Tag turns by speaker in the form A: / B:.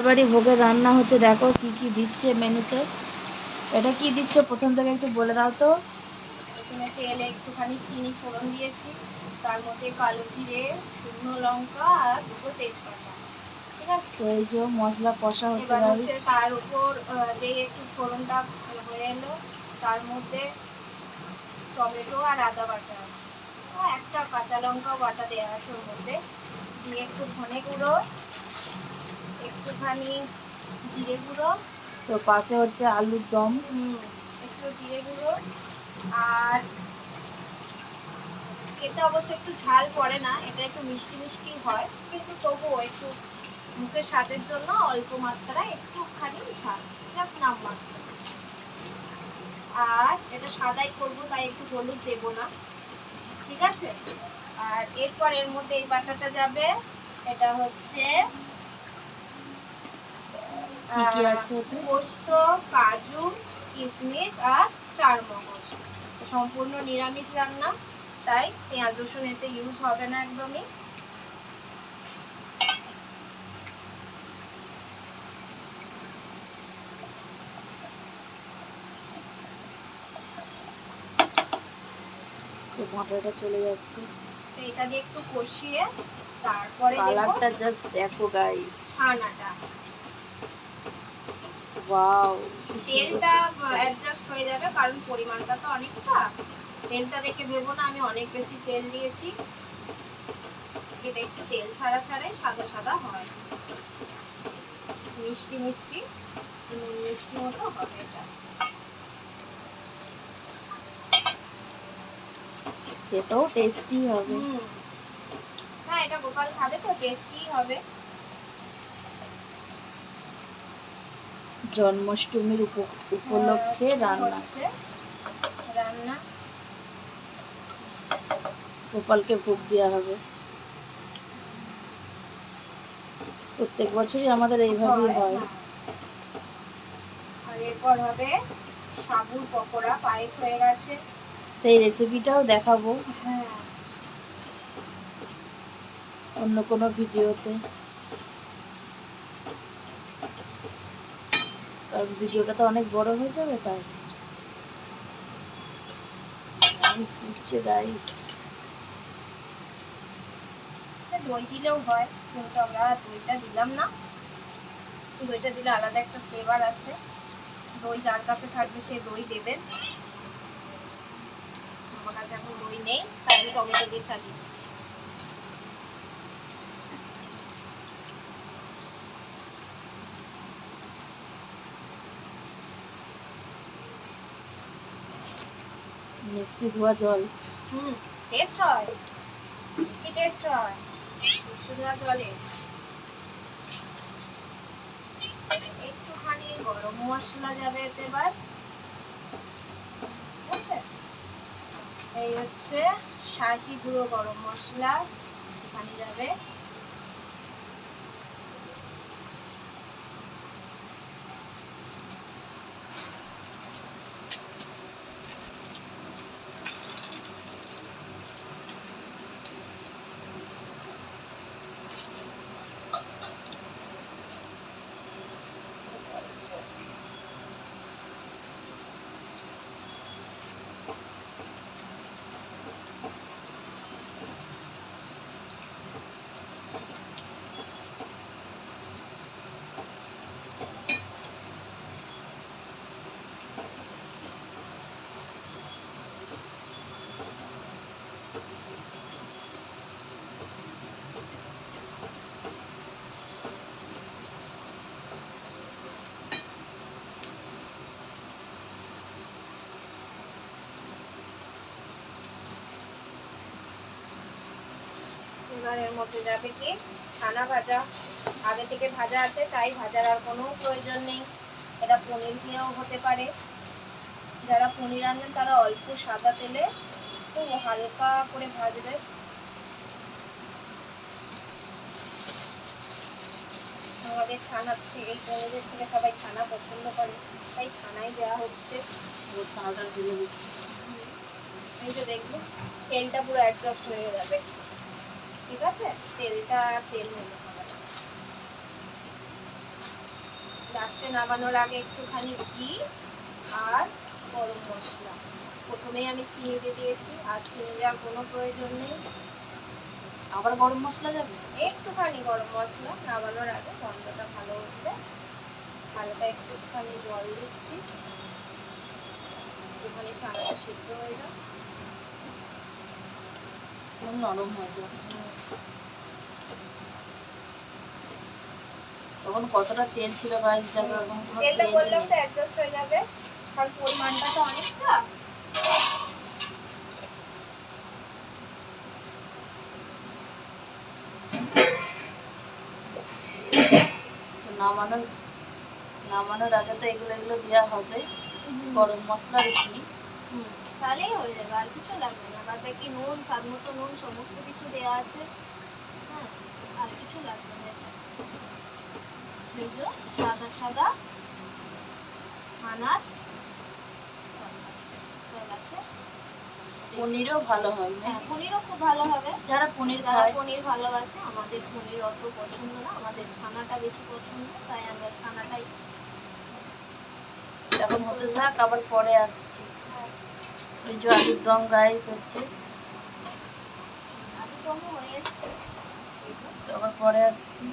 A: বাড়ি ভোগের রান্না হচ্ছে, দেখো কি কি দিচ্ছে মেনুতে। এটা কি দিচ্ছে প্রথম থেকে একটু বলে দাও তো।
B: প্রথমে তেলে একটুখানি চিনি ফোড়ন দিয়েছি, তার মধ্যে কালো জিরে, শুকনো লঙ্কা আর দুটো তেজপাতা। ঠিক আছে,
A: তো এই যে মশলা কষা হচ্ছে
B: এবার
A: গাইস।
B: হচ্ছে তার উপর যেই একটু ফোড়নটা হয়ে এলো, তার মধ্যে টমেটো আর আদা বাটা আছে, একটা কাঁচা লঙ্কাও বাটা দেওয়া আছে ওর মধ্যে, দিয়ে একটু ধনে গুঁড়ো, একটুখানি জিরে গুঁড়ো,
A: তো পাশে হচ্ছে আলুর দম।
B: একটু জিরে গুঁড়ো, আর এতে অবশ্য একটু ঝাল পড়ে না, এটা একটু মিষ্টি মিষ্টি হয়, কিন্তু তবুও একটু মুখের স্বাদের জন্য অল্প মাত্রায় একটুখানি ঝাল, জাস্ট নামমাত্র। আর এটা সাদাই করবো, তাই একটু হলুদ দেবো না, ঠিক আছে। আর এরপর এর মধ্যে এই বাটাটা যাবে, এটা হচ্ছে
A: কি কি আছে ওতে?
B: পোস্ত, কাজু, কিশমিশ আর চারমগজ। সম্পূর্ণ নিরামিষ রান্না, তাই পেঁয়াজ রসুন এতে ইউজ হবে না একদমই।
A: তো ভাঁটাটা চলে যাচ্ছে,
B: এটা দিয়ে একটু কষিয়ে তারপরে
A: কালারটা জাস্ট দেখো গাইস,
B: ছানাটা।
A: ওয়াও।
B: তেলটা অ্যাডজাস্ট হয়ে যাবে, কারণ পরিমাণটা তো অনেকটা, তেলটা দেখে ভেবো না আমি অনেক বেশি তেল দিয়েছি। এটা একটু তেল ছাড়া ছাড়াই সাদা সাদা হয়, মিষ্টি মিষ্টি মিষ্টি মতো হবে এটা।
A: খেতেও টেস্টি হবে।
B: হ্যাঁ, এটা গোপাল খাবে তো টেস্টি হবে।
A: জন্মাষ্টমীর উপলক্ষে রান্না।
B: রান্না
A: গোপালকে ভোগ দেওয়া হবে। প্রত্যেক বছরই আমাদের এইভাবেই হয়।
B: আর এরপর হবে সাবুর পকোড়া, পায়েস হয়ে গেছে,
A: সেই রেসিপিটাও দেখাবো
B: হ্যাঁ
A: অন্য কোনো ভিডিওতে, কারণ ভিডিওটা তো অনেক বড় হয়ে যাবে, তাই ফুটছে গাইস।
B: দই দিলেও হয়, কিন্তু আমরা দইটা দিলাম না, দইটা দিলে আলাদা একটা ফ্লেভার আসে। দই যার কাছে থাকবে সে দই দেবেন, আমার কাছে এখন দই নেই, তাই আমি টমেটো দিয়ে চালিয়ে দিচ্ছি।
A: মিক্সি ধোয়া জল।
B: টেস্ট হয়, বেশি টেস্ট হয় মিক্সি ধোয়া জলে। একটুখানি গরম মশলা যাবে এতে এবার, ঠিক আছে। এই হচ্ছে শাহি গুঁড়ো গরম মশলা, এখানে যাবে। এবার এর মধ্যে যাবে কি ছানা ভাজা, আগে থেকে ভাজা আছে তাই ভাজার আর কোনো প্রয়োজন নেই। এটা পনির দিয়েও হতে পারে, যারা পনির আনবেন তারা অল্প সাদা তেলে খুব হালকা করে ভাজবে। আমাদের ছানা থেকে, এই পনিরের থেকে সবাই ছানা পছন্দ করে, তাই ছানাই দেওয়া হচ্ছে।
A: ছানাটা ঢেলে দিচ্ছি।
B: এই যে দেখবে তেলটা পুরো অ্যাডজাস্ট হয়ে যাবে, ঠিক আছে। তেলটা তেল হলে হবে না। লাস্টে নামানোর আগে একটুখানি ঘি আর গরম মশলা। প্রথমেই আমি চিনি দিয়ে দিয়েছি, আর চিনি দেওয়ার কোনো প্রয়োজন নেই।
A: আবার গরম মশলা যাবে?
B: একটুখানি গরম মশলা নামানোর আগে, গন্ধটা ভালো উঠবে। হালকা একটুখানি জল দিচ্ছি, একটুখানি ছানাটা সিদ্ধ হয়ে যাবে,
A: নরম হয়ে যাবে। তখন কতটা তেল ছিল গাইস দেখো, এখন কোনো
B: তেলটা
A: তেলই
B: বললাম
A: নেই।
B: তো অ্যাডজাস্ট হয়ে যাবে, কারণ পরিমাণটা তো অনেকটা।
A: তো নামানোর আগে তো এগুলো দেওয়া হবে, গরম মশলা আর ঘি।
B: তাহলেই হয়ে যাবে, আর কিছু লাগবে না। বাদ বাকি নুন, স্বাদ মতো নুন, সমস্ত কিছু দেওয়া আছে। হ্যাঁ, আর কিছু লাগবে না। এই যে সাদা সাদা ছানার হয়ে গেছে।
A: পনিরও ভালো হয় না?
B: হ্যাঁ, পনিরও খুব ভালো হবে।
A: যারা পনির
B: যারা
A: খায়।
B: পনির ভালোবাসে, আমাদের পনির অত পছন্দ না, আমাদের ছানাটা বেশি পছন্দ, তাই আমরা ছানাটাই।
A: এখন হতে থাক, আবার পরে আসছি। ওই যে আলুর দম গাইস হচ্ছে,
B: আলু দমও হয়ে এসছে।
A: তো আবার পরে আসছি।